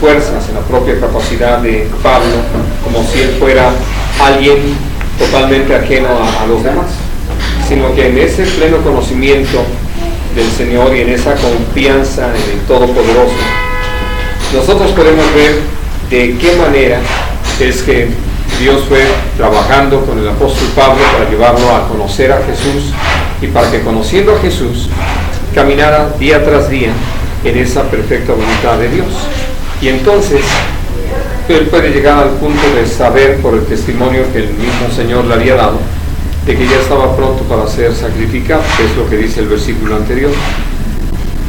fuerzas, en la propia capacidad de Pablo, como si él fuera alguien totalmente ajeno a los demás, sino que en ese pleno conocimiento del Señor y en esa confianza en el Todopoderoso, nosotros podemos ver de qué manera es que Dios fue trabajando con el apóstol Pablo para llevarlo a conocer a Jesús y para que, conociendo a Jesús, caminara día tras día en esa perfecta voluntad de Dios. Y entonces él puede llegar al punto de saber, por el testimonio que el mismo Señor le había dado, de que ya estaba pronto para ser sacrificado, que es lo que dice el versículo anterior.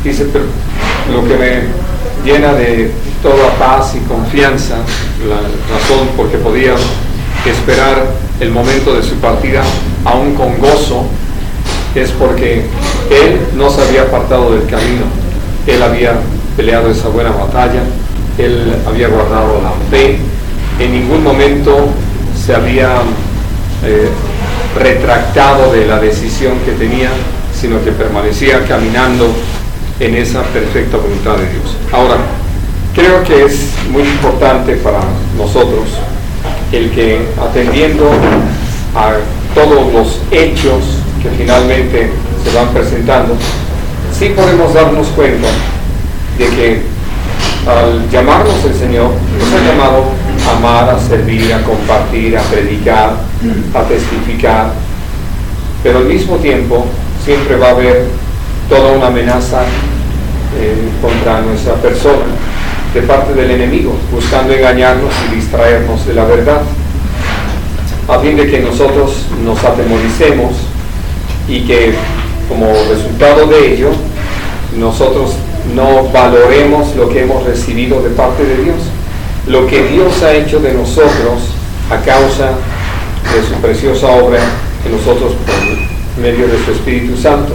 Dice, pero lo que me llena de toda paz y confianza, la razón porque podía esperar el momento de su partida aún con gozo, es porque él no se había apartado del camino. Él había peleado esa buena batalla, él había guardado la fe, en ningún momento se había retractado de la decisión que tenía, sino que permanecía caminando en esa perfecta voluntad de Dios. Ahora, creo que es muy importante para nosotros el que, atendiendo a todos los hechos que finalmente se van presentando, sí podemos darnos cuenta de que al llamarnos el Señor, nos ha llamado a amar, a servir, a compartir, a predicar, a testificar, pero al mismo tiempo siempre va a haber toda una amenaza contra nuestra persona de parte del enemigo, buscando engañarnos y distraernos de la verdad, a fin de que nosotros nos atemoricemos y que, como resultado de ello, nosotros no valoremos lo que hemos recibido de parte de Dios, lo que Dios ha hecho de nosotros a causa de su preciosa obra en nosotros por medio de su Espíritu Santo,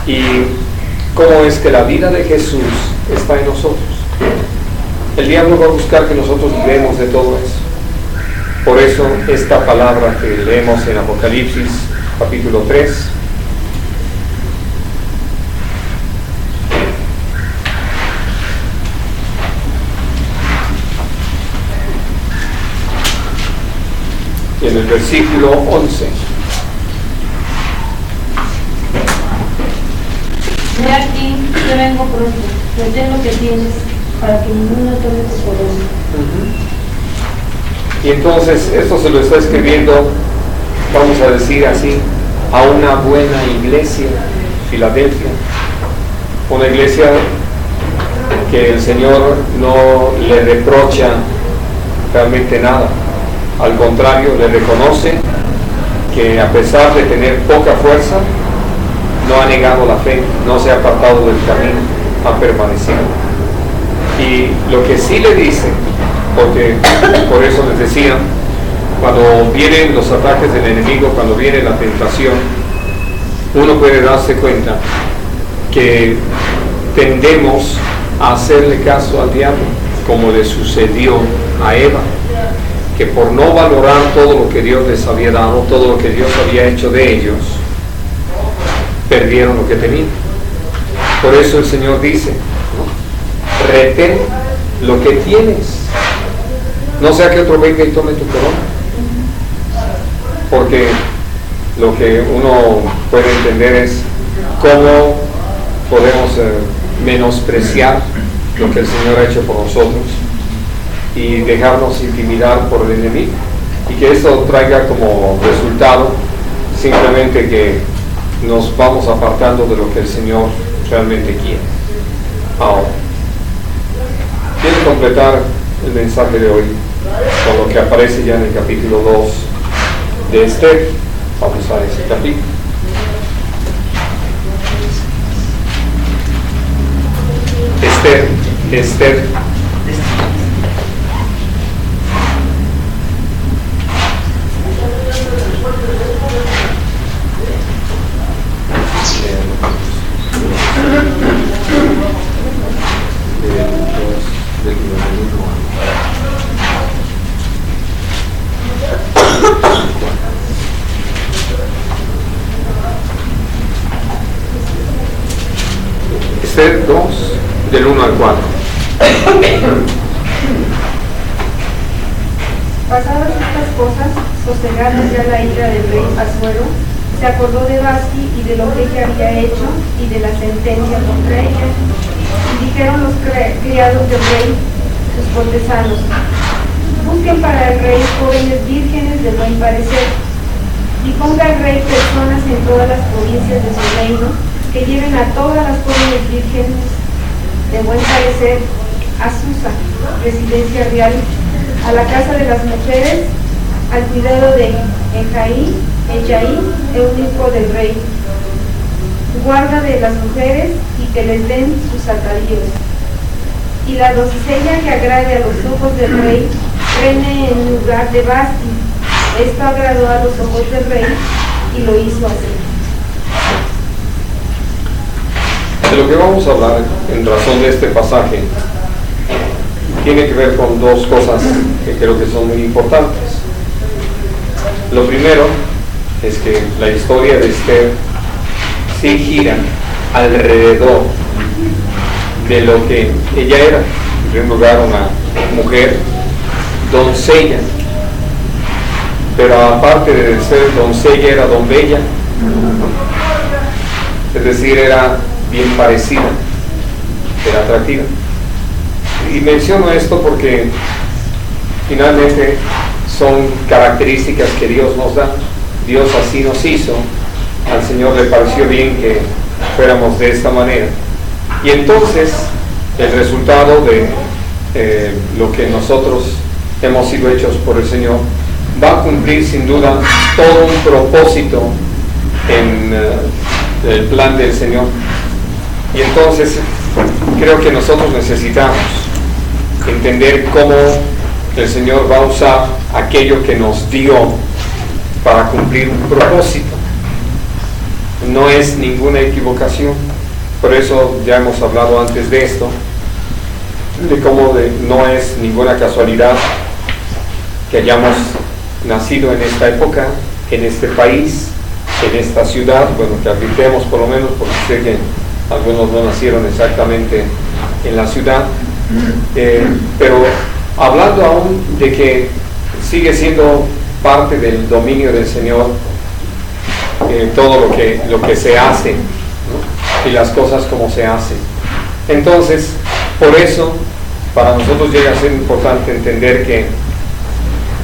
y cómo es que la vida de Jesús está en nosotros. El diablo va a buscar que nosotros dudemos de todo eso. Por eso esta palabra que leemos en Apocalipsis capítulo 3, y en el versículo 11. He aquí, yo vengo pronto, retén lo que tienes, para que ninguno tome tu corona. Y entonces esto se lo está escribiendo, vamos a decir así, a una buena iglesia, Filadelfia, una iglesia que el Señor no le reprocha realmente nada, al contrario, le reconoce que a pesar de tener poca fuerza, no ha negado la fe, no se ha apartado del camino, ha permanecido. Y lo que sí le dice, porque por eso les decía, cuando vienen los ataques del enemigo, cuando viene la tentación, uno puede darse cuenta que tendemos a hacerle caso al diablo, como le sucedió a Eva, que por no valorar todo lo que Dios les había dado, todo lo que Dios había hecho de ellos, perdieron lo que tenían. Por eso el Señor dice, ¿no? Retén lo que tienes, no sea que otro venga y tome tu corona. Porque lo que uno puede entender es cómo podemos menospreciar lo que el Señor ha hecho por nosotros y dejarnos intimidar por el enemigo, y que esto traiga como resultado simplemente que nos vamos apartando de lo que el Señor realmente quiere. Ahora, quiero completar el mensaje de hoy con lo que aparece ya en el capítulo 2 de Esther. Vamos a ese capítulo. Esther. Esther 2, del 1 al 4. sosegada ya la ira del rey Asuero, se acordó de Vasti y de lo que ella había hecho y de la sentencia contra ella. Y dijeron los criados del rey, sus cortesanos: busquen para el rey jóvenes vírgenes de buen parecer, y ponga el rey personas en todas las provincias de su reino, que lleven a todas las jóvenes vírgenes de buen parecer a Susa, residencia real, a la casa de las mujeres, al cuidado de Ejaí, eunuco del rey, guarda de las mujeres, y que les den sus atavíos. Y la doncella que agrade a los ojos del rey, reine en lugar de Vasti. Esto agradó a los ojos del rey, y lo hizo así. De lo que vamos a hablar en razón de este pasaje tiene que ver con dos cosas que creo que son muy importantes. Lo primero es que la historia de Esther sí gira alrededor de lo que ella era. En primer lugar, una mujer doncella, pero aparte de ser doncella, era don bella, es decir, era bien parecida, era atractiva. Y menciono esto porque finalmente son características que Dios nos da. Dios así nos hizo, al Señor le pareció bien que fuéramos de esta manera. Y entonces el resultado de lo que nosotros hemos sido hechos por el Señor va a cumplir sin duda todo un propósito en el plan del Señor. Y entonces creo que nosotros necesitamos entender cómo el Señor va a usar aquello que nos dio para cumplir un propósito. No es ninguna equivocación. Por eso ya hemos hablado antes de esto, de cómo no es ninguna casualidad que hayamos nacido en esta época, en este país, en esta ciudad, bueno, que habitemos por lo menos, porque sé que algunos no nacieron exactamente en la ciudad, pero hablando aún de que sigue siendo parte del dominio del Señor todo lo que se hace, ¿no? Y las cosas como se hacen. Entonces, por eso, para nosotros llega a ser importante entender que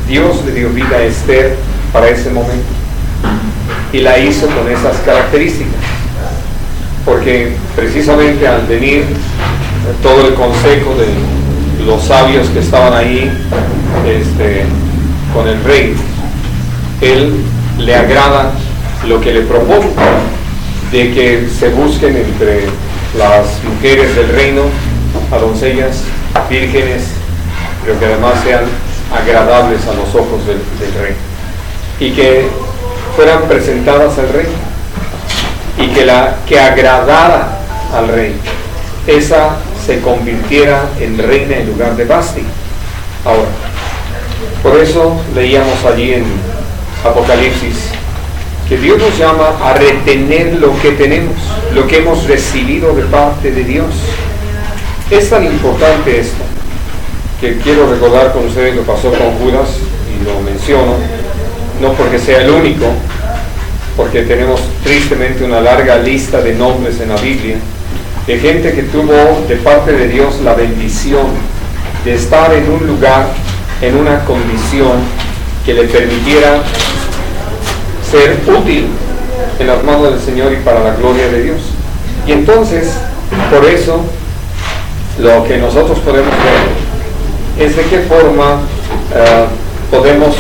Dios le dio vida a Esther para ese momento y la hizo con esas características, porque precisamente al venir todo el consejo de los sabios que estaban ahí con el rey, él le agrada lo que le propone, de que se busquen entre las mujeres del reino a doncellas vírgenes, pero que además sean agradables a los ojos del rey, y que fueran presentadas al rey, y que agradara al rey, esa se convirtiera en reina en lugar de Vasti. Ahora, por eso leíamos allí en Apocalipsis que Dios nos llama a retener lo que tenemos, lo que hemos recibido de parte de Dios. Es tan importante esto que quiero recordar con ustedes lo pasó con Judas, y lo menciono no porque sea el único, porque tenemos tristemente una larga lista de nombres en la Biblia de gente que tuvo de parte de Dios la bendición de estar en un lugar, en una condición que le permitiera ser útil en las manos del Señor y para la gloria de Dios. Y entonces, por eso, lo que nosotros podemos ver es de qué forma podemos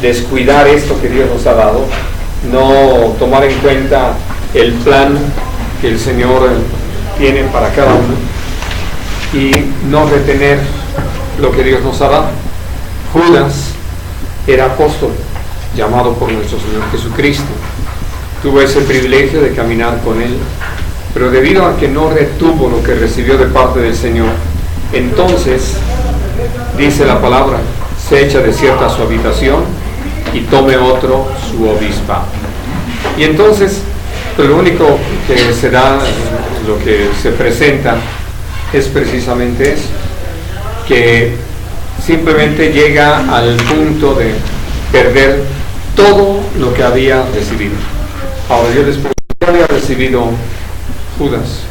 descuidar esto que Dios nos ha dado, no tomar en cuenta el plan que el Señor tiene para cada uno y no retener lo que Dios nos ha dado. Judas era apóstol, llamado por nuestro Señor Jesucristo. Tuvo ese privilegio de caminar con Él, pero debido a que no retuvo lo que recibió de parte del Señor, entonces, dice la palabra, se echa desierta su habitación y tome otro su obispa. Y entonces, lo único que se da, lo que se presenta, es precisamente eso, que simplemente llega al punto de perder todo lo que había recibido. Ahora yo les pregunto, ¿qué había recibido Judas?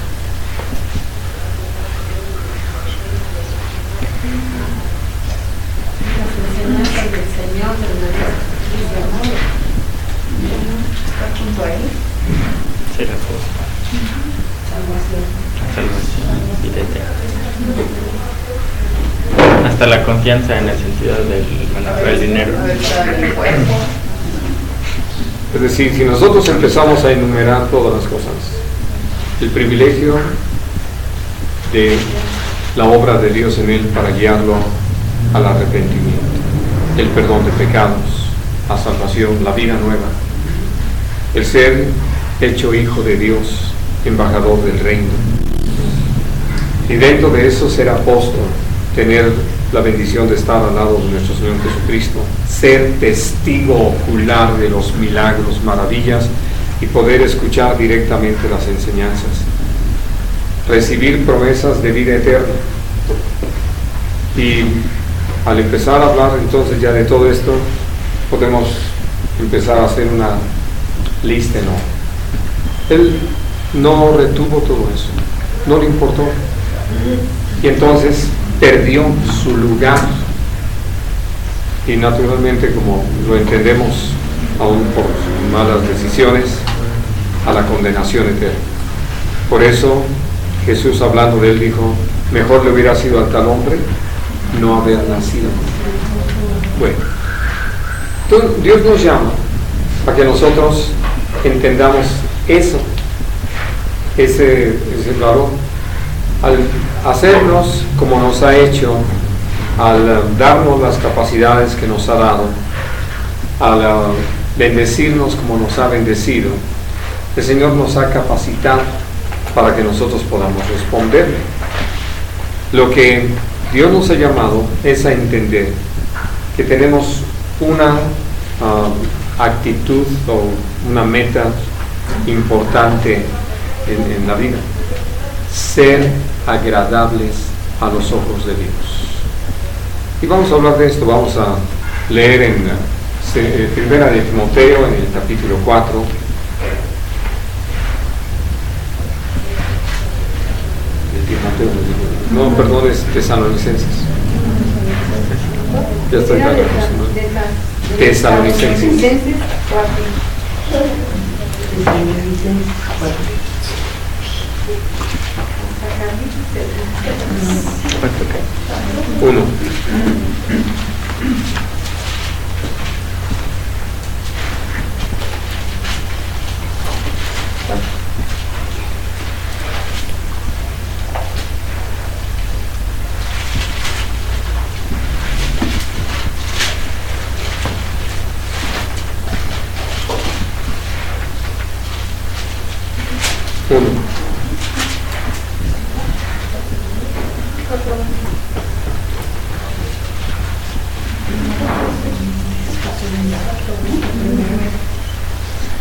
Hasta la confianza en el sentido del dinero. Es decir, si nosotros empezamos a enumerar todas las cosas, el privilegio de la obra de Dios en él para guiarlo al arrepentimiento, el perdón de pecados, la salvación, la vida nueva, el ser hecho hijo de Dios, embajador del reino, y dentro de eso ser apóstol, tener la bendición de estar al lado de nuestro Señor Jesucristo, ser testigo ocular de los milagros, maravillas, y poder escuchar directamente las enseñanzas, recibir promesas de vida eterna. Y al empezar a hablar entonces ya de todo esto, podemos empezar a hacer una lista, ¿no? Él no retuvo todo eso, no le importó, y entonces perdió su lugar, y naturalmente, como lo entendemos, aún por malas decisiones, a la condenación eterna. Por eso Jesús, hablando de él, dijo: mejor le hubiera sido al tal hombre no haber nacido. Bueno, entonces Dios nos llama a que nosotros entendamos eso, ese valor, al hacernos como nos ha hecho, al darnos las capacidades que nos ha dado, al bendecirnos como nos ha bendecido. El Señor nos ha capacitado para que nosotros podamos responder. Lo que Dios nos ha llamado es a entender que tenemos una actitud o una meta importante en la vida: ser agradables a los ojos de Dios. Y vamos a hablar de esto. Vamos a leer en Primera de Timoteo, en el capítulo 4. No, perdón, es Tesalonicenses. Ya estoy tan acostumbrado. Tesalonicenses 1.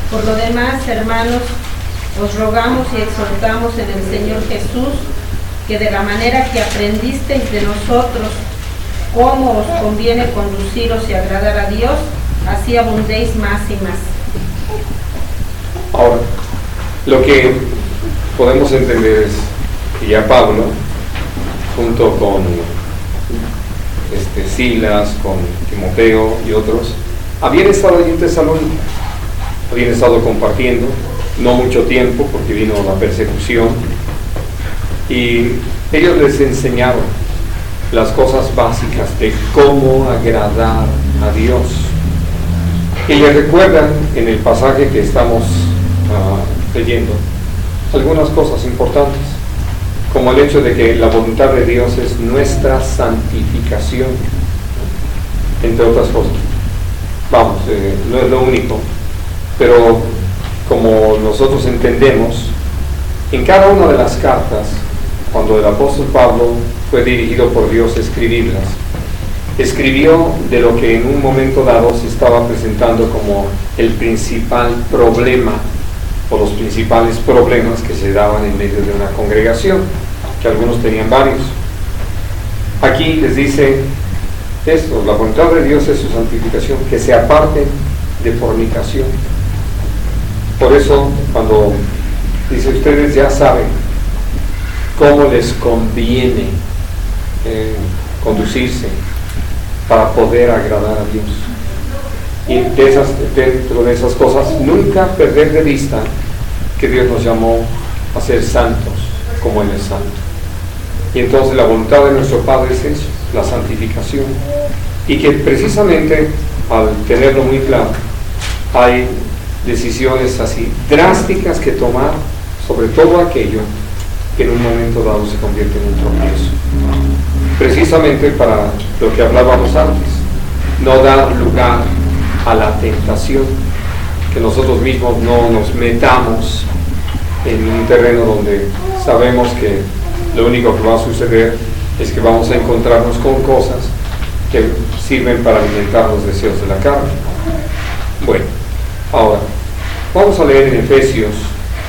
Por lo demás, hermanos, os rogamos y exhortamos en el Señor Jesús que de la manera que aprendisteis de nosotros cómo os conviene conduciros y agradar a Dios, así abundéis más y más. Ahora, lo que podemos entender es que ya Pablo, junto con Silas, con Timoteo y otros, habían estado allí en Tesalónica, habían estado compartiendo, no mucho tiempo porque vino la persecución, y ellos les enseñaron las cosas básicas de cómo agradar a Dios. Y les recuerdan en el pasaje que estamos leyendo algunas cosas importantes, como el hecho de que la voluntad de Dios es nuestra santificación, entre otras cosas. Vamos, no es lo único, pero como nosotros entendemos, en cada una de las cartas, cuando el apóstol Pablo fue dirigido por Dios a escribirlas, escribió de lo que en un momento dado se estaba presentando como el principal problema, o los principales problemas que se daban en medio de una congregación, que algunos tenían varios. Aquí les dice esto, la voluntad de Dios es su santificación, que se aparten de fornicación. Por eso, cuando dice ustedes ya saben cómo les conviene conducirse para poder agradar a Dios. Y dentro de esas cosas, nunca perder de vista que Dios nos llamó a ser santos como Él es santo. Y entonces la voluntad de nuestro Padre es eso, la santificación. Y que precisamente al tenerlo muy claro, hay decisiones así drásticas que tomar sobre todo aquello que en un momento dado se convierte en un tropiezo. Precisamente para lo que hablábamos antes, no dar lugar a la tentación, que nosotros mismos no nos metamos en un terreno donde sabemos que lo único que va a suceder es que vamos a encontrarnos con cosas que sirven para alimentar los deseos de la carne. Bueno, ahora vamos a leer en Efesios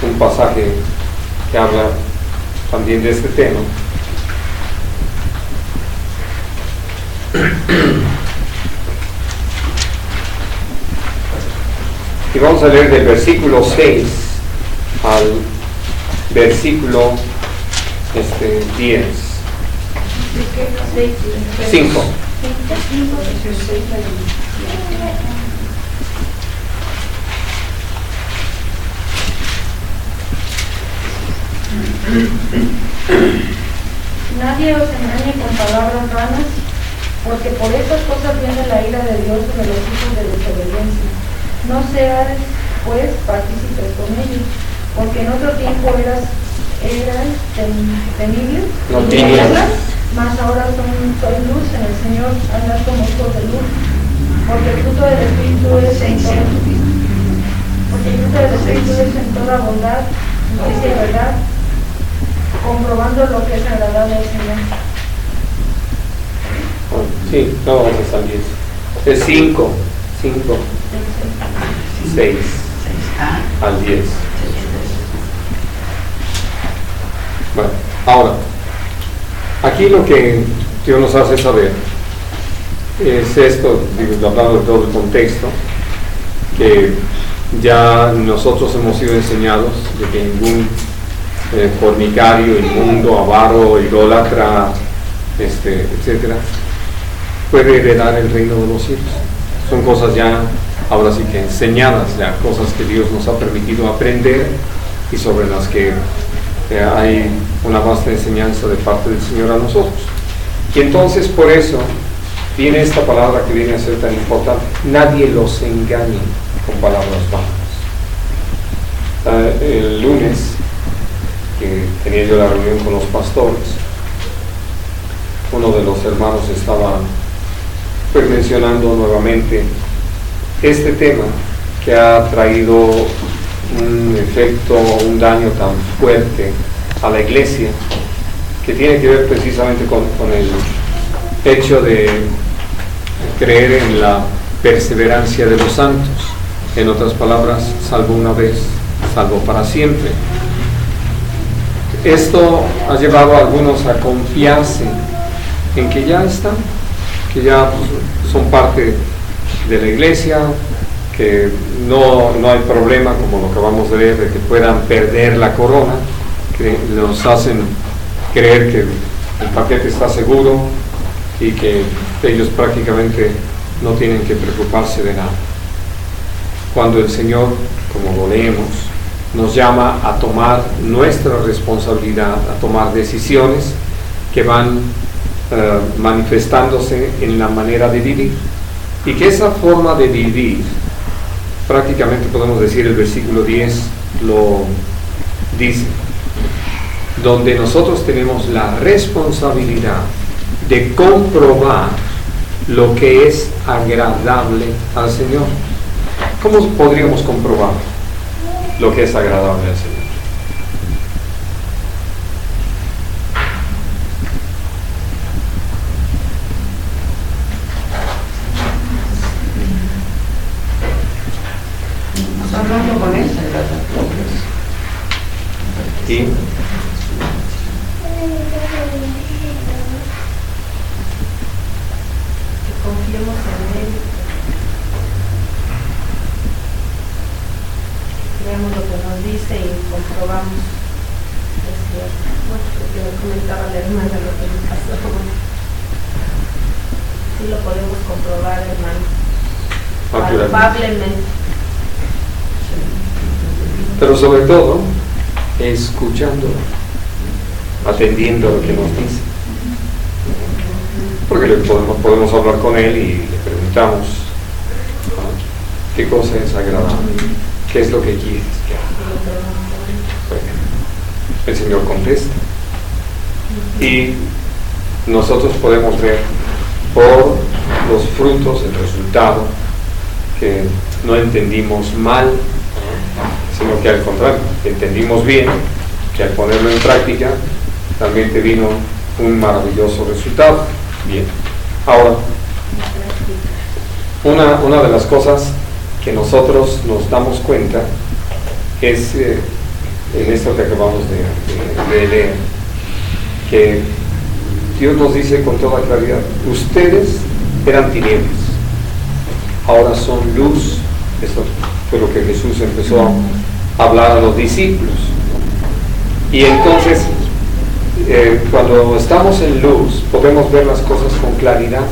un pasaje que habla también de este tema. Y vamos a leer del versículo 6 al versículo 10. 5. Nadie os engañe con palabras vanas, porque por estas cosas viene la ira de Dios sobre los hijos de desobediencia. No seas, pues, partícipes con ellos, porque en otro tiempo eras temibles, mas ahora sois luz en el Señor, andad como hijos de luz, porque el fruto del Espíritu es en toda bondad, justicia y verdad, comprobando lo que es agradable al Señor. Sí, no vamos hasta el 10. Es 5, 6 al 10. Bueno, ahora, aquí lo que Dios nos hace saber es esto, hablando de todo el contexto, que ya nosotros hemos sido enseñados de que ningún fornicario, inmundo, avaro, idólatra, etcétera, puede heredar el reino de los cielos. Son cosas ya, ahora sí que enseñadas, ya cosas que Dios nos ha permitido aprender y sobre las que hay una vasta enseñanza de parte del Señor a nosotros. Y entonces por eso viene esta palabra que viene a ser tan importante: nadie los engañe con palabras vanas. El lunes que tenía yo la reunión con los pastores, uno de los hermanos estaba pues mencionando nuevamente este tema que ha traído un efecto, un daño tan fuerte a la iglesia, que tiene que ver precisamente con el hecho de creer en la perseverancia de los santos. En otras palabras, salvo una vez, salvo para siempre. Esto ha llevado a algunos a confiarse en que ya están, que ya son parte de la iglesia, que no hay problema, como lo acabamos de ver, de que puedan perder la corona, que nos hacen creer que el paquete está seguro y que ellos prácticamente no tienen que preocuparse de nada. Cuando el Señor, como lo leemos, nos llama a tomar nuestra responsabilidad, a tomar decisiones que van manifestándose en la manera de vivir, y que esa forma de vivir, prácticamente podemos decir, el versículo 10 lo dice, donde nosotros tenemos la responsabilidad de comprobar lo que es agradable al Señor. ¿Cómo podríamos comprobar lo que es agradable al Señor? Hablando con él. ¿Y? confiemos en Él. Vemos lo que nos dice y comprobamos. Es cierto. Bueno, porque me comentaba la hermana lo que me pasó. Sí lo podemos comprobar, hermano. Palpablemente. Pero sobre todo, escuchando, atendiendo lo que nos dice. Porque podemos hablar con Él y le preguntamos, ¿qué cosa es agradable? ¿Qué es lo que quieres que haga? Bueno, el Señor contesta. Y nosotros podemos ver por los frutos, el resultado, que no entendimos mal, sino que al contrario, entendimos bien, que al ponerlo en práctica, realmente vino un maravilloso resultado. Bien, ahora, una de las cosas que nosotros nos damos cuenta es, en esto que acabamos de leer, que Dios nos dice con toda claridad, ustedes eran tinieblas, ahora son luz. Esto fue lo que Jesús empezó a hablar a los discípulos. Y entonces, cuando estamos en luz, podemos ver las cosas con claridad.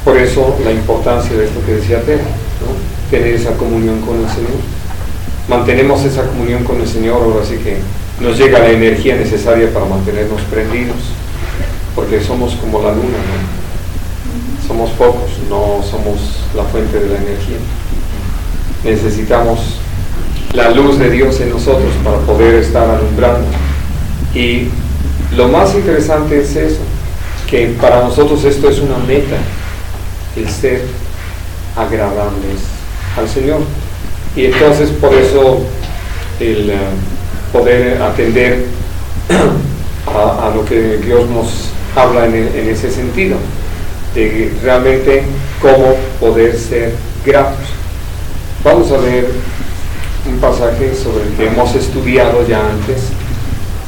Por eso la importancia de esto que decía Tere, ¿no? Tener esa comunión con el Señor. Mantenemos esa comunión con el Señor, ahora sí que nos llega la energía necesaria para mantenernos prendidos, porque somos como la luna, ¿no? Somos pocos, no somos la fuente de la energía. Necesitamos la luz de Dios en nosotros para poder estar alumbrando. Y lo más interesante es eso, que para nosotros esto es una meta, el ser agradables al Señor. Y entonces por eso el poder atender a lo que Dios nos habla en ese sentido, de realmente cómo poder ser gratos. Vamos a ver un pasaje sobre el que hemos estudiado ya antes,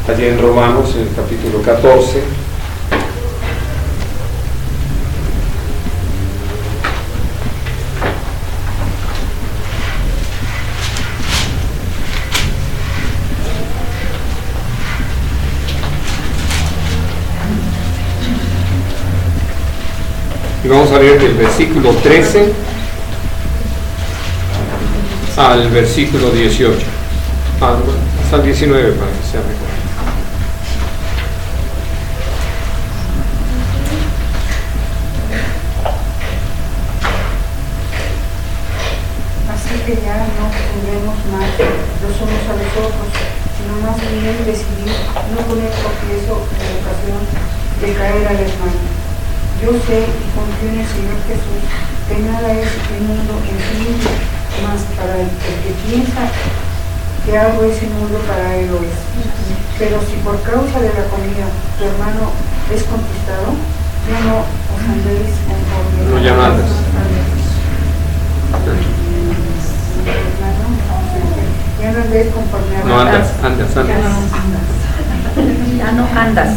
allí en Romanos, en el capítulo 14. Y vamos a leer del versículo 13 al versículo 18. Hasta el 19 para que sea mejor. Así que ya no juzguemos más los unos a los otros, sino más bien decidir no poner tropiezo en ocasión de caer al hermano. Yo sé y confío en el Señor Jesús que nada es inmundo en sí mismo, mas para el que piensa que algo es inmundo, para él lo es. Pero si por causa de la comida tu hermano es conquistado, ya no os andéis conforme. No, ya no andas. Ya no andéis conforme a No andas. Ya no andas.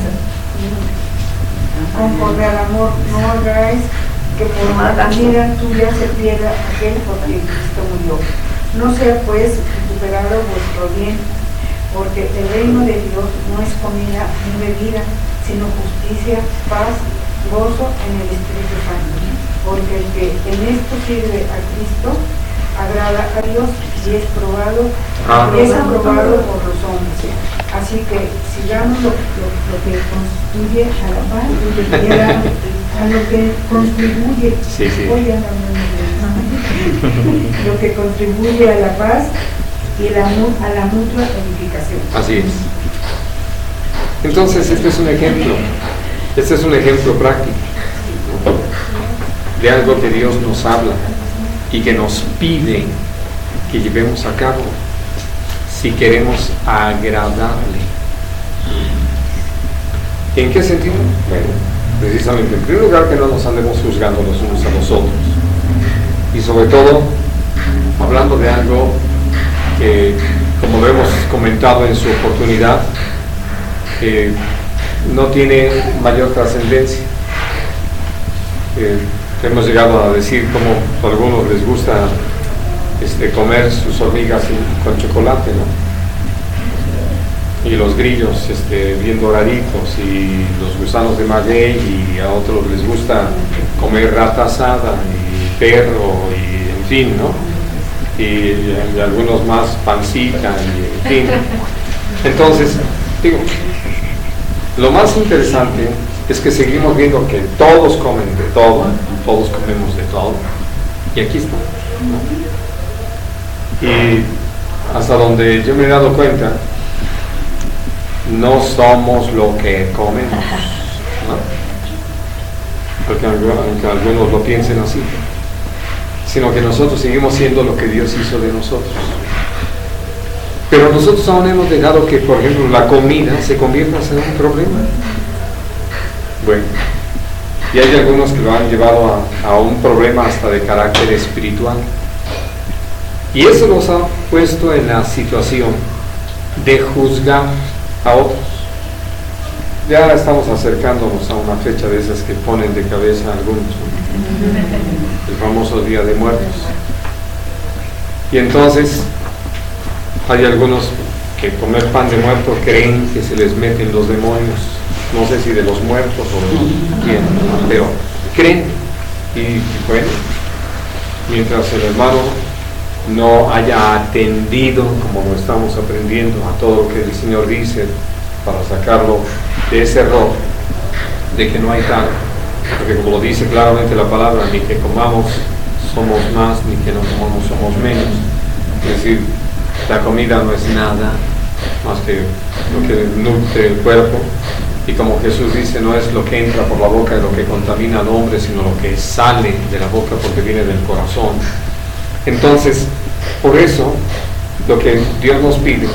Conforme al amor, no hagáis que por comida tuya se pierda aquel por quien Cristo murió. No sea pues recuperado vuestro bien, porque el reino de Dios no es comida ni bebida, sino justicia, paz, gozo en el Espíritu Santo. Porque el que en esto sirve a Cristo agrada a Dios y es aprobado por los hombres. Así que sigamos lo que constituye a la paz, a lo que contribuye, lo que contribuye a la paz y a la mutua edificación. Así es. Entonces este es un ejemplo práctico de algo que Dios nos habla y que nos pide que llevemos a cabo si queremos agradarle. ¿En qué sentido? Bueno, precisamente, en primer lugar, que no nos andemos juzgando los unos a los otros, y sobre todo hablando de algo que, como lo hemos comentado en su oportunidad, no tiene mayor trascendencia. hemos llegado a decir como a algunos les gusta comer sus hormigas con chocolate, ¿no? Y los grillos bien doraditos, y los gusanos de maguey, y a otros les gusta comer rata asada y perro, y en fin, ¿no? Y algunos más pancita, y en fin. Entonces, digo, lo más interesante es que seguimos viendo que todos comen de todo, todos comemos de todo, y aquí está, ¿no? Y hasta donde yo me he dado cuenta, no somos lo que comemos, ¿no? Porque aunque algunos lo piensen así, sino que nosotros seguimos siendo lo que Dios hizo de nosotros. Pero nosotros aún hemos dejado que, por ejemplo, la comida se convierta en un problema. Bueno, y hay algunos que lo han llevado a un problema hasta de carácter espiritual. Y eso nos ha puesto en la situación de juzgar a otros. Ya estamos acercándonos a una fecha de esas que ponen de cabeza a algunos, ¿no? El famoso Día de Muertos. Y entonces hay algunos que comer pan de muerto creen que se les meten los demonios, no sé si de los muertos o de quién, pero creen. Y bueno, mientras el hermano no haya atendido, como lo estamos aprendiendo, a todo lo que el Señor dice para sacarlo de ese error de que no hay tal, porque como lo dice claramente la palabra, ni que comamos somos más, ni que no comamos somos menos. Es decir, la comida no es nada más que lo que nutre el cuerpo, y como Jesús dice, no es lo que entra por la boca lo que contamina al hombre, sino lo que sale de la boca, porque viene del corazón. Entonces, por eso, lo que Dios nos pide,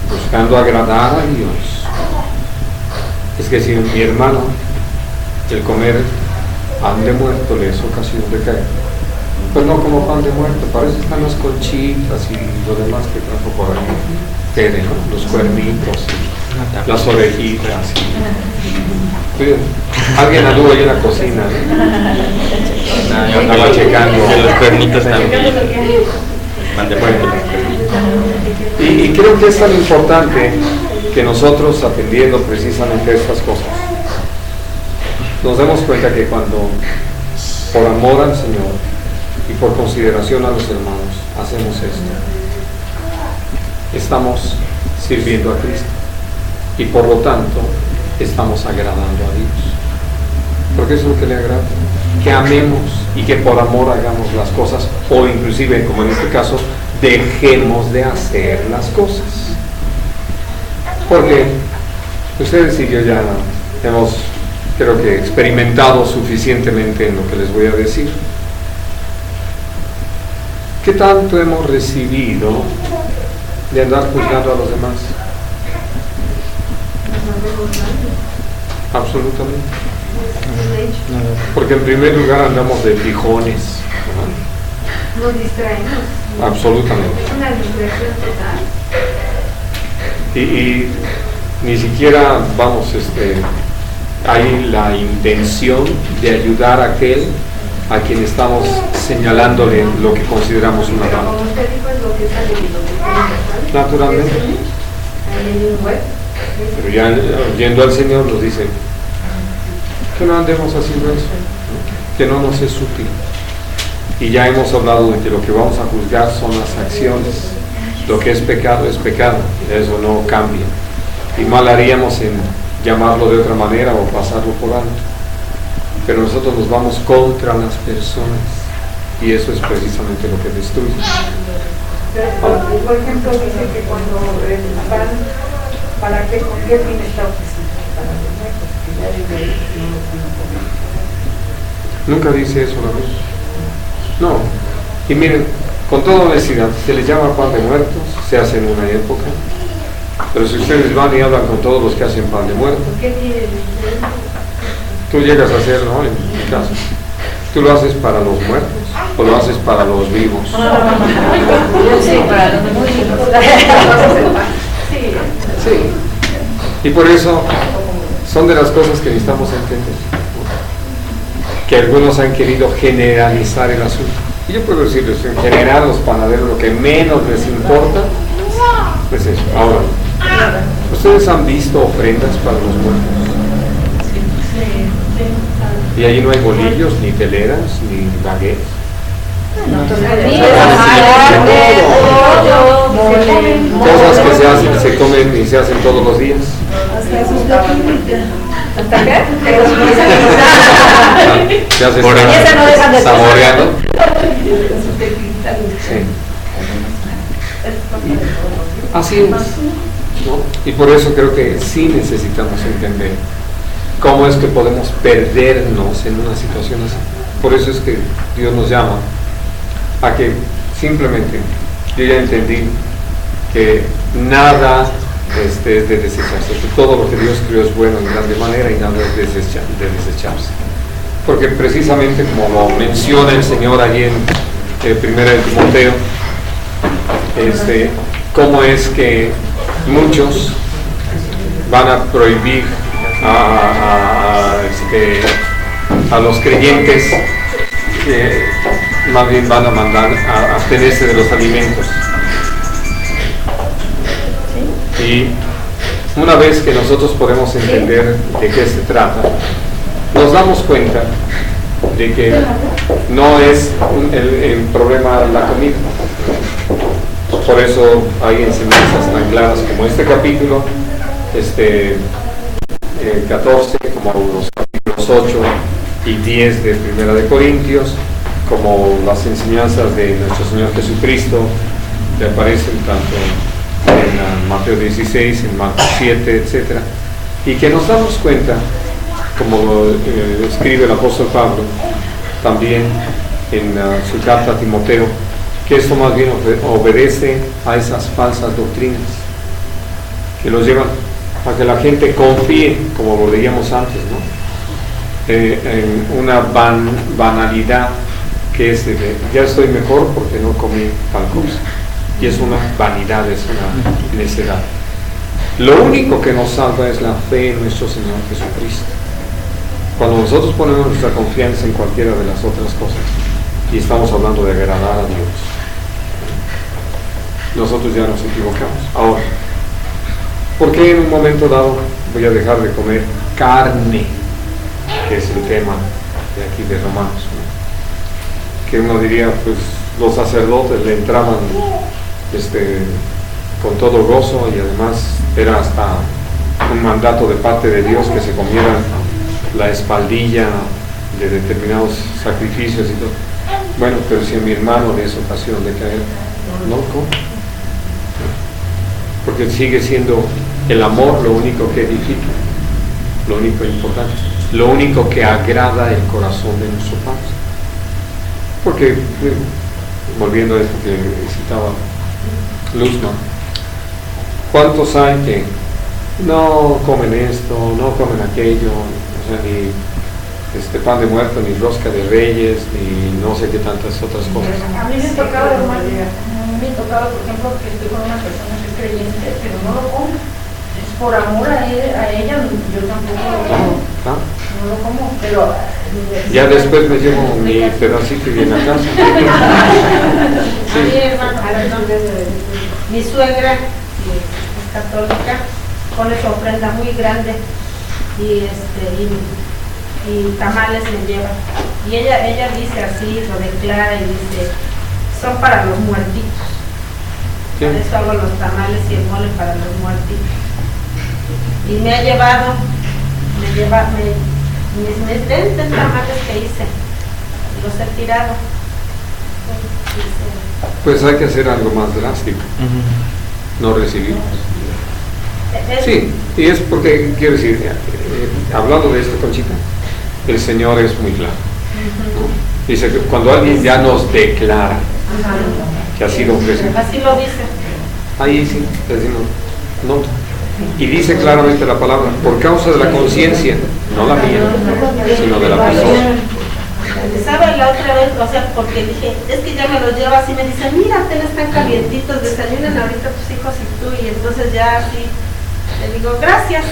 buscando agradar a Dios, es que si mi hermano, el comer pan de muerto le es ocasión de caer, pues no como pan de muerto, para eso están las conchitas y lo demás que trajo por ahí, Tere, ¿no? Los cuernitos, y las orejitas. Alguien anduvo ahí en la cocina, ¿no? Yo andaba checando. De los cuernitos también. Y creo que es tan importante que nosotros, atendiendo precisamente estas cosas, nos demos cuenta que cuando, por amor al Señor y por consideración a los hermanos, hacemos esto, estamos sirviendo a Cristo y por lo tanto estamos agradando a Dios, porque eso es lo que le agrada, que amemos y que por amor hagamos las cosas, o inclusive, como en este caso, dejemos de hacer las cosas. Porque ustedes y yo ya hemos, creo que, experimentado suficientemente en lo que les voy a decir. ¿Qué tanto hemos recibido de andar juzgando a los demás? Absolutamente. Porque en primer lugar andamos de fijones, ¿no? Nos distraemos. Absolutamente. Una distracción total. Y ni siquiera, vamos, hay la intención de ayudar a aquel a quien estamos señalándole lo que consideramos una Pero mano. como usted dijo, es lo que sale de lo que sale. Naturalmente. Ahí hay un web. Pero ya yendo al Señor nos dice que no andemos haciendo eso, que no nos es útil. Y ya hemos hablado de que lo que vamos a juzgar son las acciones. Lo que es pecado, eso no cambia. Y mal haríamos en llamarlo de otra manera o pasarlo por alto. Pero nosotros nos vamos contra las personas, y eso es precisamente lo que destruye. Por ejemplo, dice que cuando van, ¿para qué? ¿Con qué fin está ofrecido? Para los muertos, que ya desde ahí no lo pueden comer. Nunca dice eso la luz. No. Y miren, con toda honestidad, se les llama pan de muertos, se hace en una época, pero si ustedes van y hablan con todos los que hacen pan de muertos, ¿Qué tiene de diferente? tú llegas a hacer, ¿no? En mi caso, ¿tú lo haces para los muertos o lo haces para los vivos? Sí, para los muy Sí. Y por eso son de las cosas que necesitamos entender. que algunos han querido generalizar el asunto. Y yo puedo decirles, en general los panaderos lo que menos les importa es eso. Ahora, ¿ustedes han visto ofrendas para los muertos? Y ahí no hay bolillos, ni teleras, ni baguettes. Cosas que se hacen, se comen y se hacen todos los días. Se hace saboreando. Sí. Así es, ¿no? Y por eso creo que sí necesitamos entender cómo es que podemos perdernos en una situación así. Por eso es que Dios nos llama a que simplemente, yo ya entendí que nada es de desecharse, que todo lo que Dios creó es bueno en grande manera y nada es de desecharse. Porque precisamente como lo menciona el Señor allí en 1 Timoteo, cómo es que muchos van a prohibir a los creyentes, que más bien van a mandar a abstenerse de los alimentos. Y una vez que nosotros podemos entender de qué se trata, nos damos cuenta de que no es el problema la comida. Por eso hay enseñanzas tan claras como este capítulo, 14, como los capítulos 8 y 10 de 1 de Corintios, como las enseñanzas de nuestro Señor Jesucristo, que aparecen tanto en Mateo 16, en Marcos 7, etc. Y que nos damos cuenta, como escribe el apóstol Pablo, también en su carta a Timoteo, que esto más bien obedece a esas falsas doctrinas que los llevan a que la gente confíe, como lo veíamos antes, ¿no? En una banalidad que es de ya estoy mejor porque no comí tal cosa. Y es una vanidad, es una necedad. Lo único que nos salva es la fe en nuestro Señor Jesucristo. Cuando nosotros ponemos nuestra confianza en cualquiera de las otras cosas, y estamos hablando de agradar a Dios, nosotros ya nos equivocamos. Ahora, ¿por qué en un momento dado voy a dejar de comer carne? Que es el tema de aquí de Romanos, ¿no? Que uno diría, pues los sacerdotes le entraban con todo gozo, y además era hasta un mandato de parte de Dios que se comieran la espaldilla de determinados sacrificios y todo. Bueno, pero si a mi hermano de esa ocasión de caer, no come, porque sigue siendo el amor lo único que edifica, lo único importante, lo único que agrada el corazón de nuestro Padre. Porque, volviendo a esto que citaba Luzma, ¿cuántos hay que no comen esto, no comen aquello, o sea, ni pan de muerto, ni rosca de reyes, ni no sé qué tantas otras cosas? A mí me tocaba, por ejemplo, que estoy con una persona que es creyente, pero no lo como. Es por amor a ella, yo tampoco lo como. No lo como, pero... Ya después me llevo mi pedacito y en la casa. Sí. A mi hermano, mi suegra, que es católica, pone su ofrenda muy grande y tamales le lleva. Y ella dice así, lo declara y dice, son para los muertitos. ¿Sí? Por eso hago los tamales y el mole para los muertitos. Y me ha llevado, mis 20 tamales que hice, los he tirado. Pues hay que hacer algo más drástico, no recibirlos. Sí, y es porque, quiero decir, hablando de esto, Conchita, el Señor es muy claro, ¿no? Dice que cuando alguien ya nos declara que ha sido ofrecido, así lo dice, ahí sí, decimos, no. Y dice claramente la palabra, por causa de la conciencia, no la mía, sino de la persona. ¿Sabe? La otra vez, o sea, porque dije, es que ya me los lleva así, me dice, mira, están calientitos, desayunan ahorita tus hijos y tú, y entonces ya así, le digo, gracias,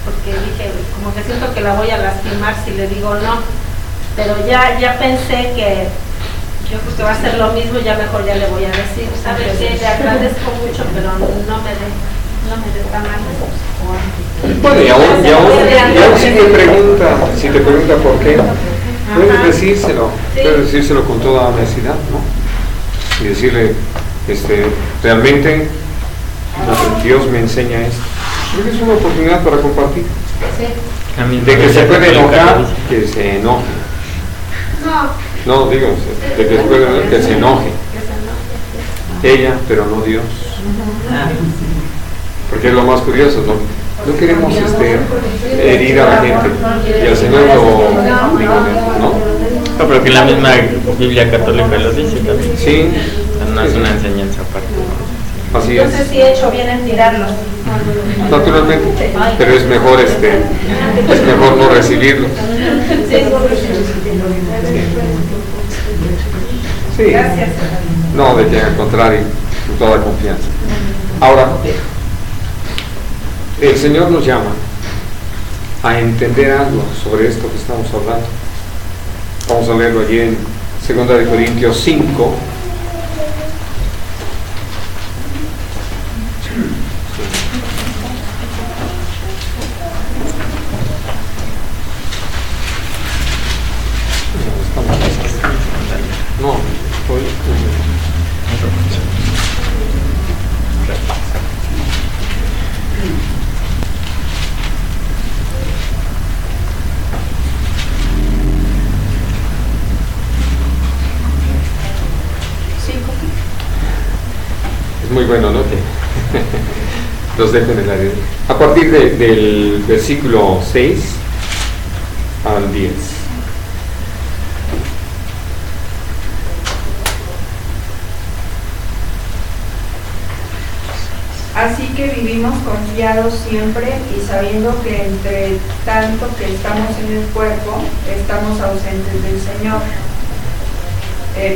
porque dije, como que siento que la voy a lastimar si le digo no, pero ya pensé que yo creo que va a ser lo mismo, ya mejor ya le voy a decir, ¿sabes qué? Le agradezco mucho, pero no me dé tamales. Bueno, y aún si te pregunta por qué, puedes decírselo con toda honestidad, ¿no? Y decirle, realmente Dios me enseña esto. Creo que es una oportunidad para compartir. Sí. De que se puede enojar, que se enoje. No, digo, de que se puede enojar, que se enoje. Ella, pero no Dios. Porque es lo más curioso, no queremos herir a la gente. Y al Señor ¿no? No, pero que la misma Biblia católica lo dice también. Sí. No es una enseñanza aparte. Así es. Entonces sí he hecho bien en tirarlos. Naturalmente, pero es mejor no recibirlo. Sí. Gracias. No, de que al contrario, con toda confianza. Ahora, el Señor nos llama a entender algo sobre esto que estamos hablando. Vamos a leerlo allí en 2 Corintios 5. No, estoy... Es muy bueno, ¿no? Que los dejo en el aire. A partir del versículo 6 al 10. Así que vivimos confiados siempre y sabiendo que entre tanto que estamos en el cuerpo, estamos ausentes del Señor.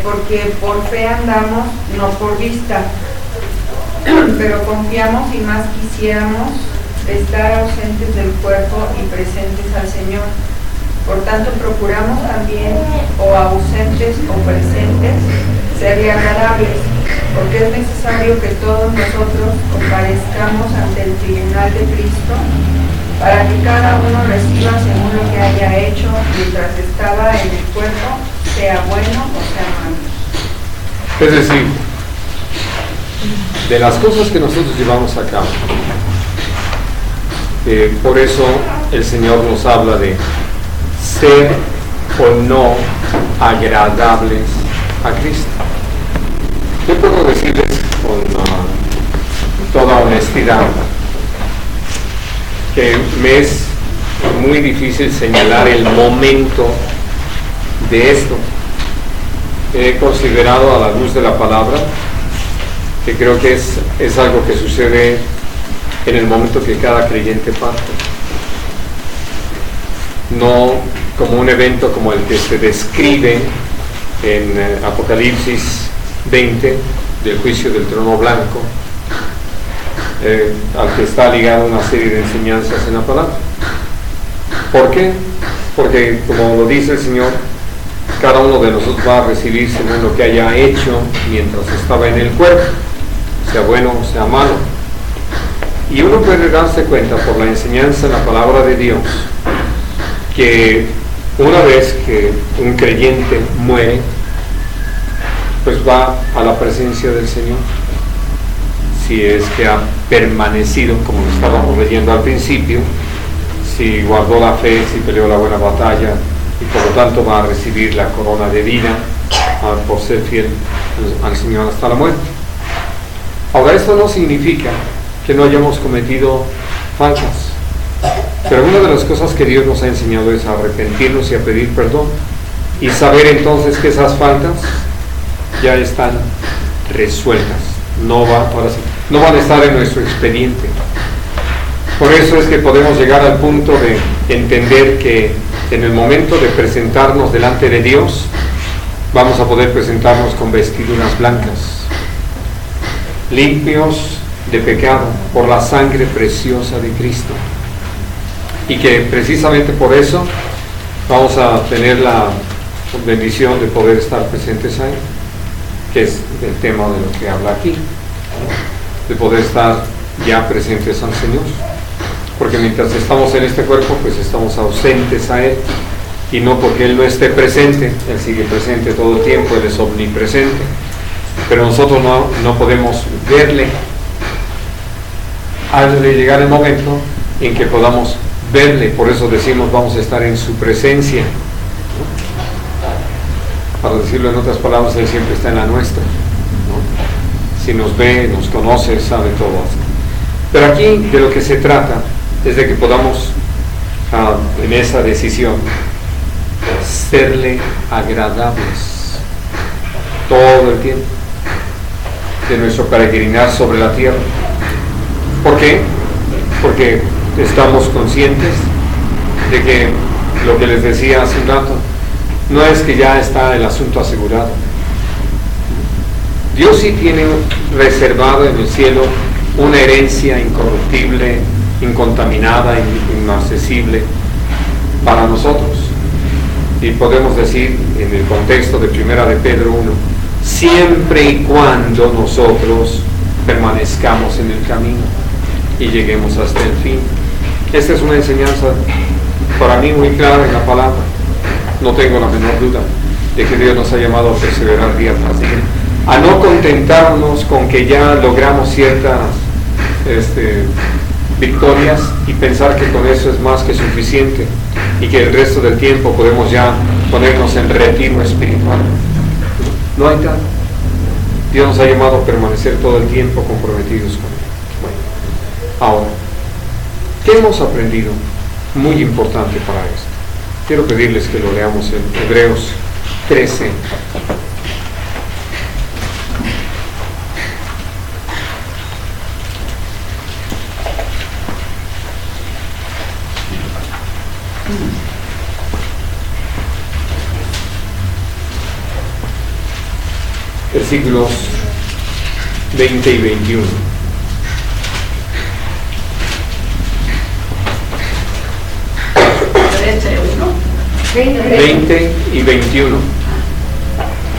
Porque por fe andamos, no por vista, pero confiamos y más quisiéramos estar ausentes del cuerpo y presentes al Señor. Por tanto, procuramos también, o ausentes o presentes, serle agradables, porque es necesario que todos nosotros comparezcamos ante el tribunal de Cristo, para que cada uno reciba según lo que haya hecho mientras estaba en el cuerpo, sea bueno o sea malo. Es decir, de las cosas que nosotros llevamos a cabo, por eso el Señor nos habla de ser o no agradables a Cristo. Yo puedo decirles con toda honestidad que me es muy difícil señalar el momento de esto. He considerado a la luz de la palabra que creo que es algo que sucede en el momento que cada creyente parte. No como un evento como el que se describe en Apocalipsis 20, del juicio del trono blanco, al que está ligada una serie de enseñanzas en la palabra. ¿Por qué? Porque, como lo dice el Señor, cada uno de nosotros va a recibir según lo que haya hecho mientras estaba en el cuerpo, sea bueno o sea malo. Y uno puede darse cuenta por la enseñanza en la palabra de Dios que una vez que un creyente muere, pues va a la presencia del Señor, si es que ha permanecido, como lo estábamos leyendo al principio, si guardó la fe, si peleó la buena batalla, y por lo tanto va a recibir la corona de vida por ser fiel al Señor hasta la muerte. Ahora, esto no significa que no hayamos cometido faltas, pero una de las cosas que Dios nos ha enseñado es a arrepentirnos y a pedir perdón, y saber entonces que esas faltas ya están resueltas, no van a estar en nuestro expediente. Por eso es que podemos llegar al punto de entender que en el momento de presentarnos delante de Dios, vamos a poder presentarnos con vestiduras blancas, limpios de pecado por la sangre preciosa de Cristo, y que precisamente por eso vamos a tener la bendición de poder estar presentes ahí, que es el tema de lo que habla aquí, de poder estar ya presentes al Señor, porque mientras estamos en este cuerpo, pues estamos ausentes a Él, y no porque Él no esté presente, Él sigue presente todo el tiempo, Él es omnipresente, pero nosotros no podemos verle. Ha de llegar el momento en que podamos verle, por eso decimos vamos a estar en su presencia, ¿no? Para decirlo en otras palabras, Él siempre está en la nuestra, ¿no? Si nos ve, nos conoce, sabe todo esto. Pero aquí de lo que se trata es de que podamos en esa decisión serle agradables todo el tiempo de nuestro peregrinar sobre la tierra. ¿Por qué? Porque estamos conscientes de que lo que les decía hace un rato, no es que ya está el asunto asegurado. Dios sí tiene reservado en el cielo una herencia incorruptible, incontaminada, inaccesible para nosotros. Y podemos decir en el contexto de 1 de Pedro 1, siempre y cuando nosotros permanezcamos en el camino y lleguemos hasta el fin. Esta es una enseñanza para mí muy clara en la palabra. No tengo la menor duda de que Dios nos ha llamado a perseverar día tras día, a no contentarnos con que ya logramos ciertas victorias y pensar que con eso es más que suficiente y que el resto del tiempo podemos ya ponernos en retiro espiritual. No hay tal. Dios nos ha llamado a permanecer todo el tiempo comprometidos con Él. Bueno, ahora, ¿qué hemos aprendido? Muy importante para esto. Quiero pedirles que lo leamos en Hebreos 13. Versículos 20 y 21. 20 y 21.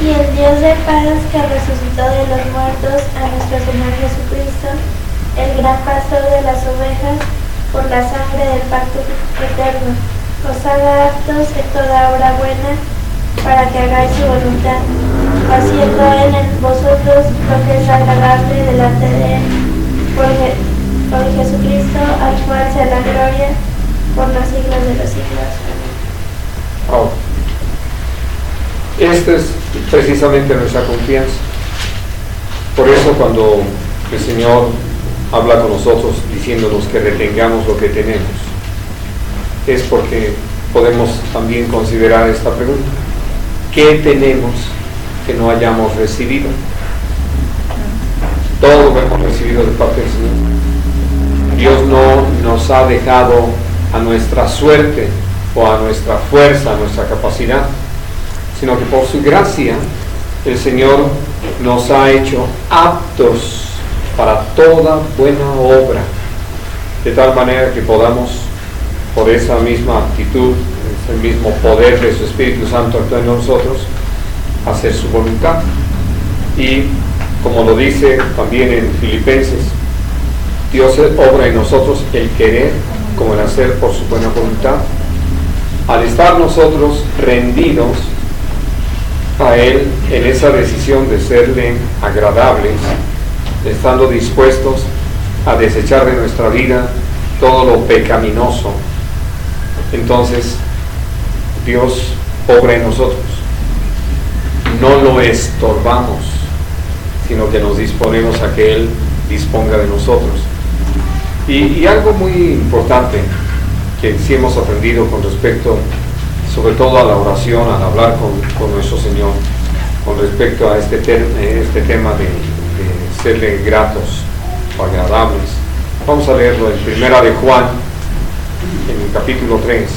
Y el Dios de paz que resucitó de los muertos a nuestro Señor Jesucristo, el gran pastor de las ovejas, por la sangre del pacto eterno, os haga aptos en toda obra buena, para que hagáis su voluntad, haciendo Él en vosotros lo que es agradable delante de Él, por Jesucristo, al cual sea la gloria por los siglos de los siglos. Ahora, esta es precisamente nuestra confianza. Por eso cuando el Señor habla con nosotros diciéndonos que retengamos lo que tenemos, es porque podemos también considerar esta pregunta: ¿qué tenemos que no hayamos recibido? Todo lo hemos recibido de parte del Señor. Dios no nos ha dejado a nuestra suerte o a nuestra fuerza, a nuestra capacidad, sino que por su gracia el Señor nos ha hecho aptos para toda buena obra, de tal manera que podamos, por esa misma actitud, ese mismo poder de su Espíritu Santo actuando en nosotros, hacer su voluntad. Y como lo dice también en Filipenses, Dios obra en nosotros el querer como el hacer por su buena voluntad. Al estar nosotros rendidos a Él en esa decisión de serle agradables, estando dispuestos a desechar de nuestra vida todo lo pecaminoso, entonces Dios obra en nosotros. No lo estorbamos, sino que nos disponemos a que Él disponga de nosotros. Y algo muy importante que sí hemos aprendido con respecto, sobre todo a la oración, al hablar con nuestro Señor, con respecto a este tema de serle gratos o agradables. Vamos a leerlo en 1 de Juan, en el capítulo 3.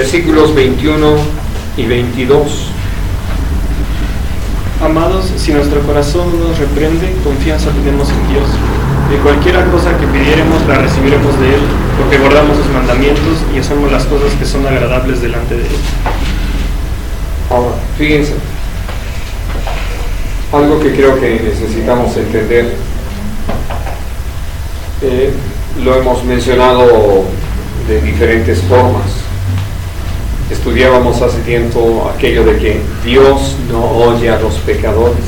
versículos 21 y 22. Amados, si nuestro corazón nos reprende, confianza tenemos en Dios. De cualquiera cosa que pidiéremos, la recibiremos de Él, porque guardamos sus mandamientos y hacemos las cosas que son agradables delante de Él. Ahora, fíjense, algo que creo que necesitamos entender, lo hemos mencionado de diferentes formas. Estudiábamos hace tiempo aquello de que Dios no oye a los pecadores.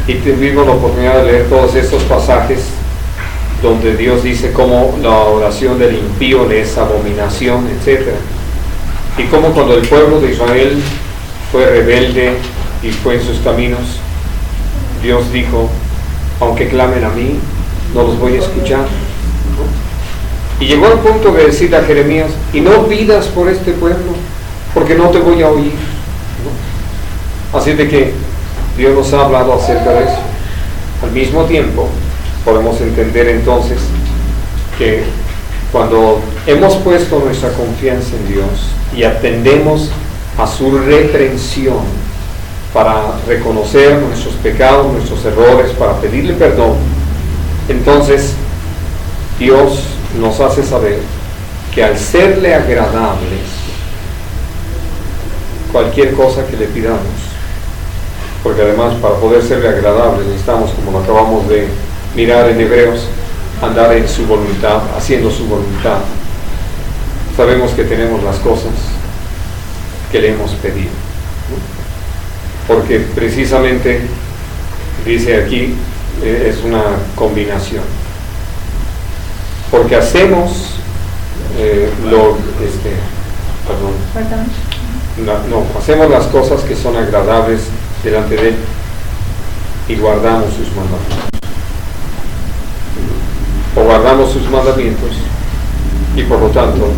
Y tuvimos la oportunidad de leer todos estos pasajes donde Dios dice cómo la oración del impío le es abominación, etc. Y cómo cuando el pueblo de Israel fue rebelde y fue en sus caminos, Dios dijo, aunque clamen a mí, no los voy a escuchar. Y llegó al punto de decirle a Jeremías, y no pidas por este pueblo, porque no te voy a oír. Así de que Dios nos ha hablado acerca de eso. Al mismo tiempo, podemos entender entonces que cuando hemos puesto nuestra confianza en Dios y atendemos a su reprensión para reconocer nuestros pecados, nuestros errores, para pedirle perdón, entonces Dios nos hace saber que al serle agradables, cualquier cosa que le pidamos, porque además para poder serle agradables necesitamos, como lo acabamos de mirar en Hebreos, andar en su voluntad, haciendo su voluntad. Sabemos que tenemos las cosas que le hemos pedido, ¿no? Porque precisamente dice aquí, es una combinación. Porque hacemos hacemos las cosas que son agradables delante de Él y guardamos sus mandamientos. O guardamos sus mandamientos y por lo tanto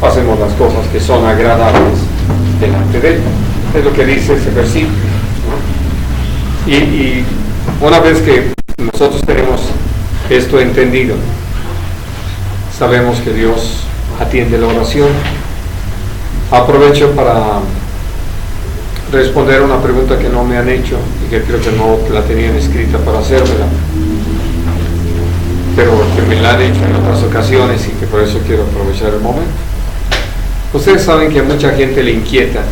hacemos las cosas que son agradables delante de Él. Es lo que dice ese versículo, ¿no? Y una vez que nosotros tenemos esto entendido, sabemos que Dios atiende la oración. Aprovecho para responder a una pregunta que no me han hecho y que creo que no la tenían escrita para hacérmela, pero que me la han hecho en otras ocasiones y que por eso quiero aprovechar el momento. Ustedes saben que a mucha gente le inquieta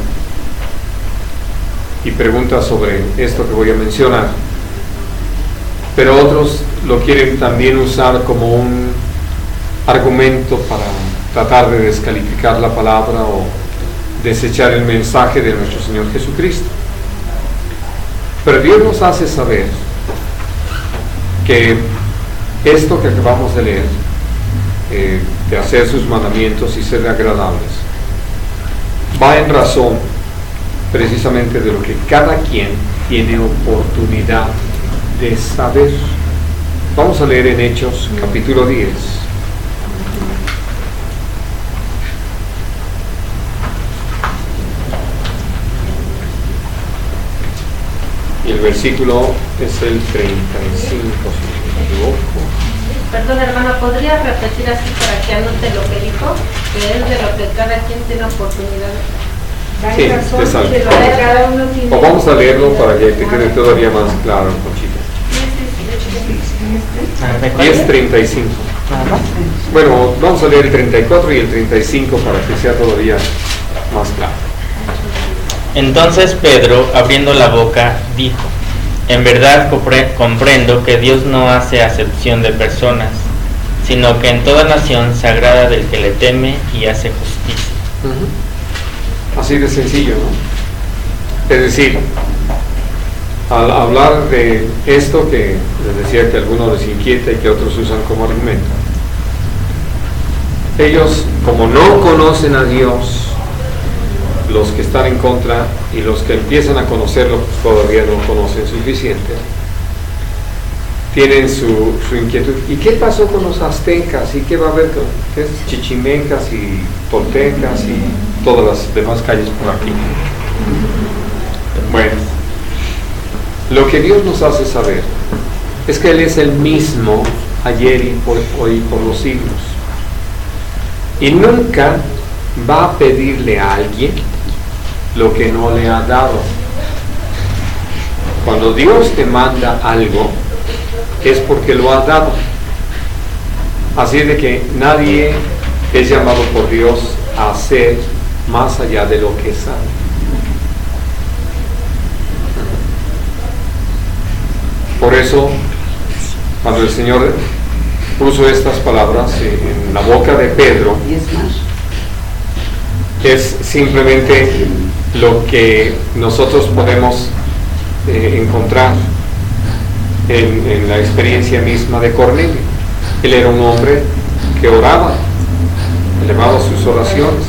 y pregunta sobre esto que voy a mencionar, pero otros lo quieren también usar como un argumento para tratar de descalificar la palabra o desechar el mensaje de nuestro Señor Jesucristo. Pero Dios nos hace saber que esto que acabamos de leer, de hacer sus mandamientos y ser agradables, va en razón precisamente de lo que cada quien tiene oportunidad de saber. Vamos a leer en Hechos capítulo 10. Y el versículo es el 35, si no me equivoco. Perdón, hermano, ¿podría repetir así para que anote lo que dijo? Que es de lo que cada quien tiene oportunidad. Sí, razón exacto. de lo que cada uno tiene. O vamos a leerlo para que te quede todavía más claro, Conchita. 10:35. Bueno, vamos a leer el 34 y el 35 para que sea todavía más claro. Entonces Pedro, abriendo la boca, dijo: en verdad comprendo que Dios no hace acepción de personas, sino que en toda nación se agrada del que le teme y hace justicia. Así de sencillo, ¿no? Es decir, al hablar de esto que les decía que a algunos les inquieta y que otros usan como argumento, ellos, como no conocen a Dios, los que están en contra y los que empiezan a conocerlo todavía no conocen suficiente, tienen su inquietud. ¿Y qué pasó con los aztecas? ¿Y qué va a haber con chichimecas y toltecas y todas las demás calles por aquí? Bueno, lo que Dios nos hace saber es que Él es el mismo ayer y hoy por los siglos. Y nunca va a pedirle a alguien lo que no le ha dado. Cuando Dios te manda algo, es porque lo ha dado. Así de que nadie es llamado por Dios a hacer más allá de lo que sabe. Por eso, cuando el Señor puso estas palabras en la boca de Pedro, es simplemente lo que nosotros podemos encontrar en la experiencia misma de Cornelio. Él era un hombre que oraba, elevaba sus oraciones.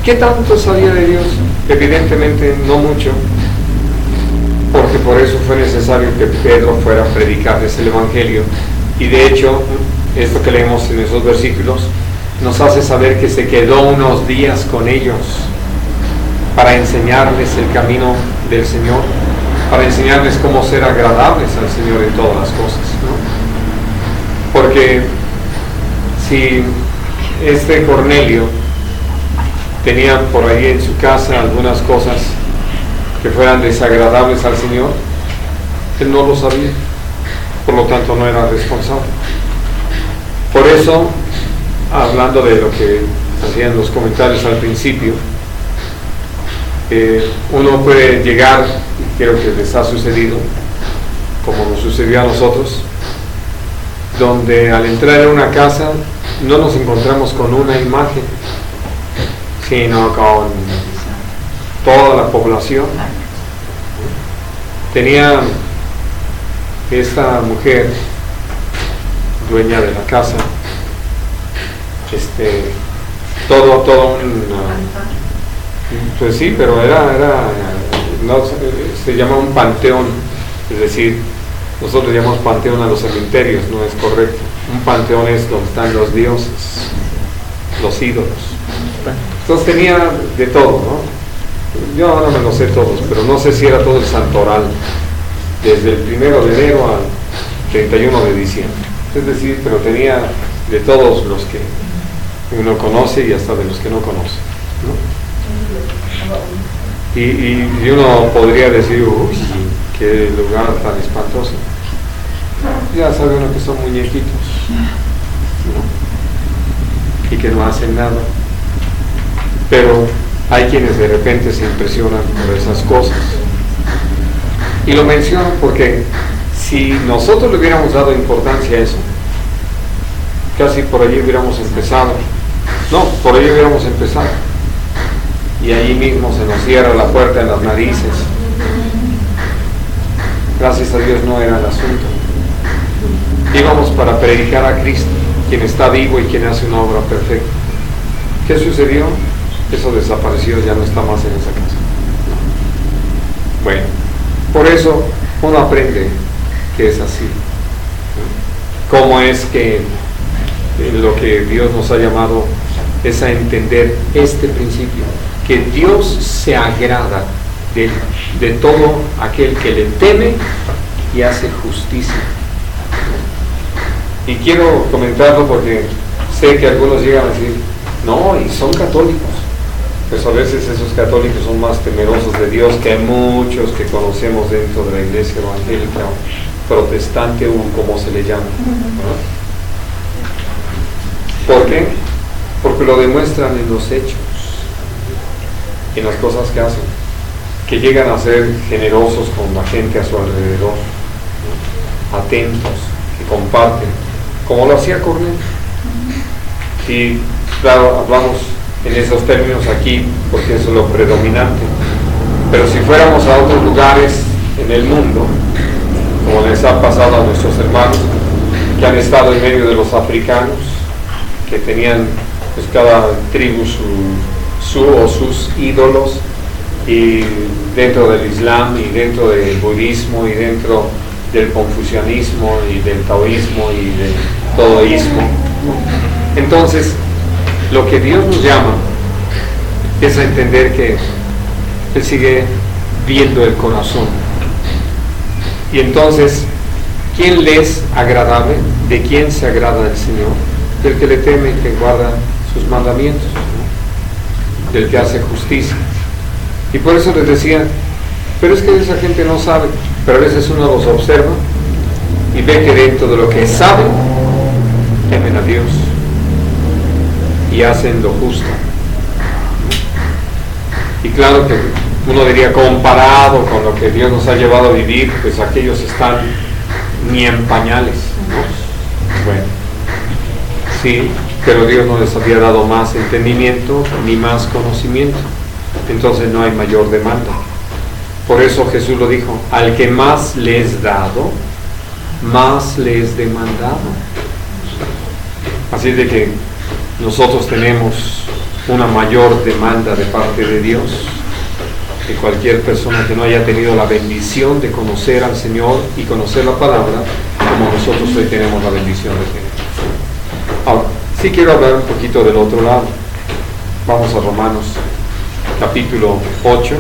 ¿Qué tanto sabía de Dios? Evidentemente no mucho, porque por eso fue necesario que Pedro fuera a predicarles el Evangelio. Y de hecho, esto que leemos en esos versículos nos hace saber que se quedó unos días con ellos para enseñarles el camino del Señor, para enseñarles cómo ser agradables al Señor en todas las cosas, ¿no? Porque si este Cornelio tenía por ahí en su casa algunas cosas que fueran desagradables al Señor, él no lo sabía, por lo tanto no era responsable. Por eso, hablando de lo que hacían los comentarios al principio, uno puede llegar, y creo que les ha sucedido, como nos sucedió a nosotros, donde al entrar en una casa no nos encontramos con una imagen, sino con toda la población. Tenía esta mujer, dueña de la casa, todo un pues sí, pero no, se llama un panteón, es decir, nosotros llamamos panteón a los cementerios, no es correcto. Un panteón es donde están los dioses, los ídolos. Entonces tenía de todo, ¿no? Yo no me lo sé todos, pero no sé si era todo el santoral, desde el 1 de enero al 31 de diciembre. Es decir, pero tenía de todos los que uno conoce y hasta de los que no conoce, ¿no? Y uno podría decir, uy, qué lugar tan espantoso. Ya sabe uno que son muñequitos, ¿no? Y que no hacen nada. Pero hay quienes de repente se impresionan por esas cosas. Y lo menciono porque si nosotros le hubiéramos dado importancia a eso, casi por allí hubiéramos empezado. No, por allí hubiéramos empezado. Y allí mismo se nos cierra la puerta en las narices. Gracias a Dios no era el asunto. Íbamos para predicar a Cristo, quien está vivo y quien hace una obra perfecta. ¿Qué sucedió? Eso desapareció, ya no está más en esa casa. Bueno, por eso uno aprende que es así. Cómo es que lo que Dios nos ha llamado es a entender este principio, que Dios se agrada de todo aquel que le teme y hace justicia. Y quiero comentarlo porque sé que algunos llegan a decir, no, y son católicos. Pues a veces esos católicos son más temerosos de Dios que muchos que conocemos dentro de la iglesia evangélica, protestante o como se le llama, ¿no? ¿Por qué? Porque lo demuestran en los hechos, en las cosas que hacen, que llegan a ser generosos con la gente a su alrededor, ¿no? Atentos, que comparten, como lo hacía Cornelio. Y claro, hablamos en esos términos aquí porque eso es lo predominante, pero si fuéramos a otros lugares en el mundo, como les ha pasado a nuestros hermanos que han estado en medio de los africanos, que tenían pues cada tribu sus ídolos, y dentro del Islam y dentro del budismo y dentro del confucianismo y del taoísmo y del todoísmo. Entonces, lo que Dios nos llama es a entender que Él sigue viendo el corazón. Y entonces, ¿quién le es agradable? ¿De quién se agrada el Señor? Del que le teme y que guarda sus mandamientos. del que hace justicia. Y por eso les decía, pero es que esa gente no sabe, pero a veces uno los observa y ve que dentro de lo que saben, temen a Dios y hacen lo justo. Y claro que uno diría, comparado con lo que Dios nos ha llevado a vivir, pues aquellos están ni en pañales, ¿no? Bueno, sí, pero Dios no les había dado más entendimiento ni más conocimiento, entonces no hay mayor demanda. Por eso Jesús lo dijo, al que más le es dado, más le es demandado. Así de que nosotros tenemos una mayor demanda de parte de Dios que cualquier persona que no haya tenido la bendición de conocer al Señor y conocer la palabra como nosotros hoy tenemos la bendición de tener. Ahora, sí quiero hablar un poquito del otro lado. Vamos a Romanos capítulo 8.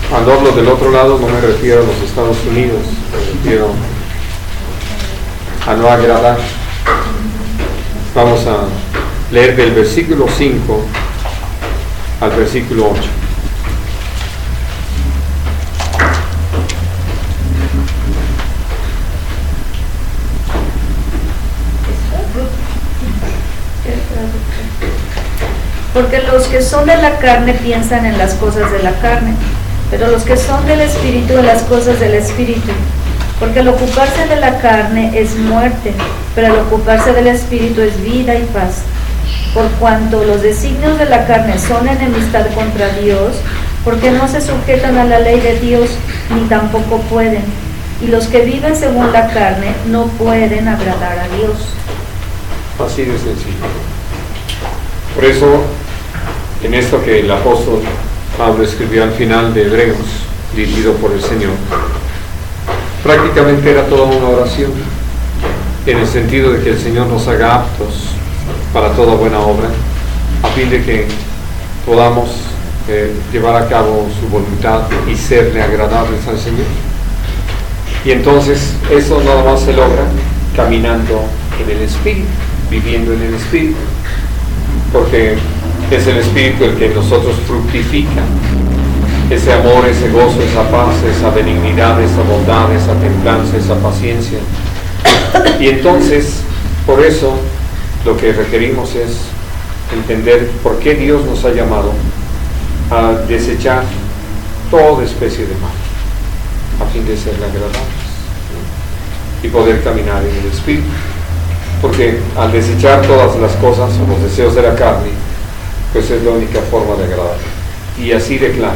Cuando hablo del otro lado no me refiero a los Estados Unidos, me refiero a no agradar. Vamos a leer del versículo 5 al versículo 8. Porque los que son de la carne piensan en las cosas de la carne, pero los que son del Espíritu en las cosas del Espíritu. Porque el ocuparse de la carne es muerte, pero el ocuparse del Espíritu es vida y paz. Por cuanto los designios de la carne son enemistad contra Dios, porque no se sujetan a la ley de Dios, ni tampoco pueden. Y los que viven según la carne no pueden agradar a Dios. Así de sencillo. Por eso, en esto que el apóstol Pablo escribió al final de Hebreos, dirigido por el Señor, prácticamente era toda una oración, en el sentido de que el Señor nos haga aptos para toda buena obra, a fin de que podamos llevar a cabo su voluntad y serle agradables al Señor. Y entonces eso nada más se logra caminando en el Espíritu, viviendo en el Espíritu, porque es el Espíritu el que en nosotros fructifica ese amor, ese gozo, esa paz, esa benignidad, esa bondad, esa templanza, esa paciencia. Y entonces, por eso, lo que requerimos es entender por qué Dios nos ha llamado a desechar toda especie de mal, a fin de serle agradables y poder caminar en el Espíritu. Porque al desechar todas las cosas o los deseos de la carne, pues es la única forma de agradar. Y así declara,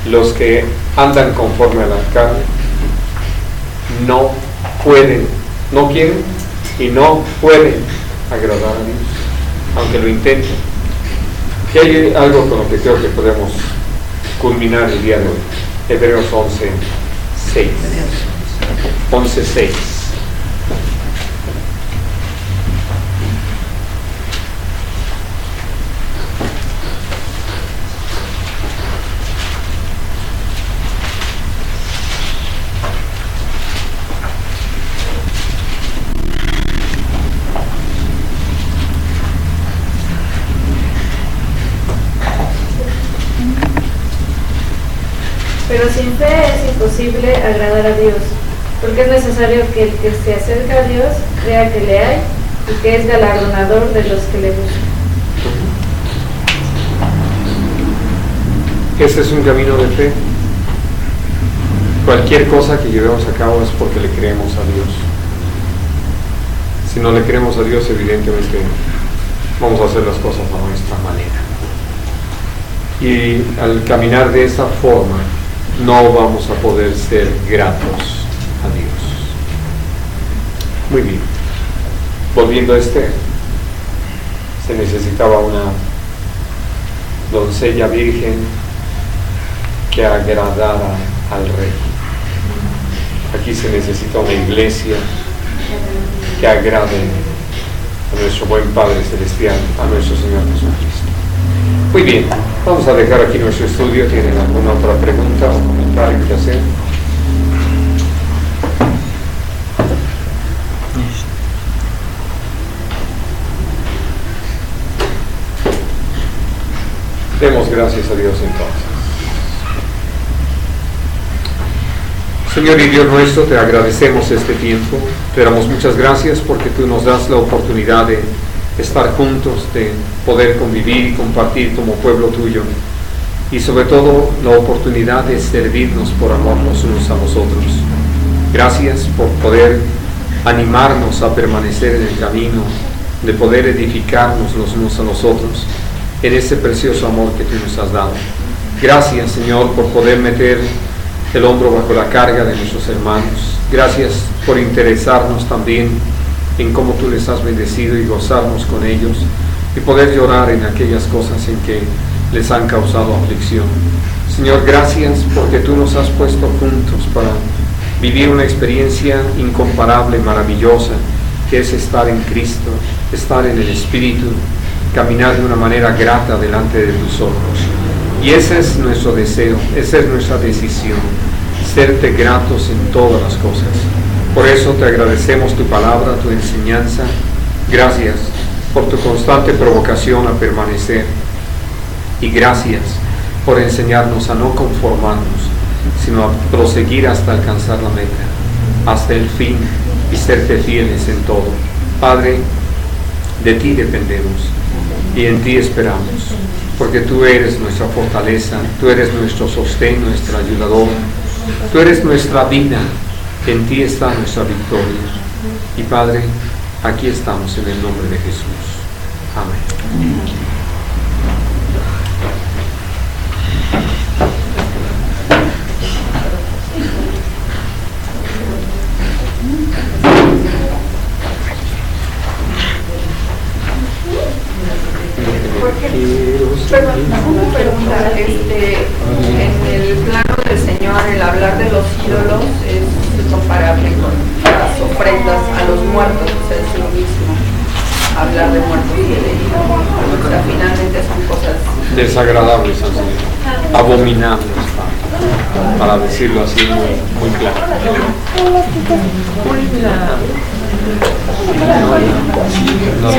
los que andan conforme a la carne no pueden, no quieren y no pueden agradar a Dios, aunque lo intenten. Y hay algo con lo que creo que podemos culminar el día de hoy. Hebreos 11:6. 11:6. Pero sin fe es imposible agradar a Dios, porque es necesario que el que se acerca a Dios crea que le hay y que es galardonador de los que le buscan. Ese es un camino de fe. Cualquier cosa que llevemos a cabo es porque le creemos a Dios. Si no le creemos a Dios, evidentemente vamos a hacer las cosas a nuestra manera. Y al caminar de esa forma, no vamos a poder ser gratos a Dios. Muy bien. Volviendo a Esther, se necesitaba una doncella virgen que agradara al rey. Aquí se necesita una iglesia que agrade a nuestro buen Padre Celestial, a nuestro Señor Jesucristo. Muy bien, vamos a dejar aquí nuestro estudio. ¿Tienen alguna otra pregunta o comentario que hacer? Demos gracias a Dios entonces. Señor y Dios nuestro, te agradecemos este tiempo. Te damos muchas gracias porque tú nos das la oportunidad de estar juntos, de poder convivir y compartir como pueblo tuyo. Y sobre todo la oportunidad de servirnos por amor los unos a los otros. Gracias por poder animarnos a permanecer en el camino, de poder edificarnos los unos a los otros en ese precioso amor que tú nos has dado. Gracias, Señor, por poder meter el hombro bajo la carga de nuestros hermanos. Gracias por interesarnos también en cómo tú les has bendecido y gozarnos con ellos y poder llorar en aquellas cosas en que les han causado aflicción. Señor, gracias porque tú nos has puesto juntos para vivir una experiencia incomparable, maravillosa, que es estar en Cristo, estar en el Espíritu, caminar de una manera grata delante de tus ojos. Y ese es nuestro deseo, esa es nuestra decisión, serte gratos en todas las cosas. Por eso te agradecemos tu palabra, tu enseñanza. Gracias por tu constante provocación a permanecer. Y gracias por enseñarnos a no conformarnos, sino a proseguir hasta alcanzar la meta, hasta el fin, y serte fieles en todo. Padre, de ti dependemos y en ti esperamos, porque tú eres nuestra fortaleza, tú eres nuestro sostén, nuestro ayudador, tú eres nuestra vida, en ti está nuestra victoria. Y Padre, aquí estamos en el nombre de Jesús. Amén. Una pregunta, en el plano del Señor, el hablar de los ídolos es comparable con las ofrendas a los muertos, o sea, es lo mismo, hablar de muertos y de ídolos, o sea, finalmente son cosas desagradables al Señor, abominables, para decirlo así muy claro. No,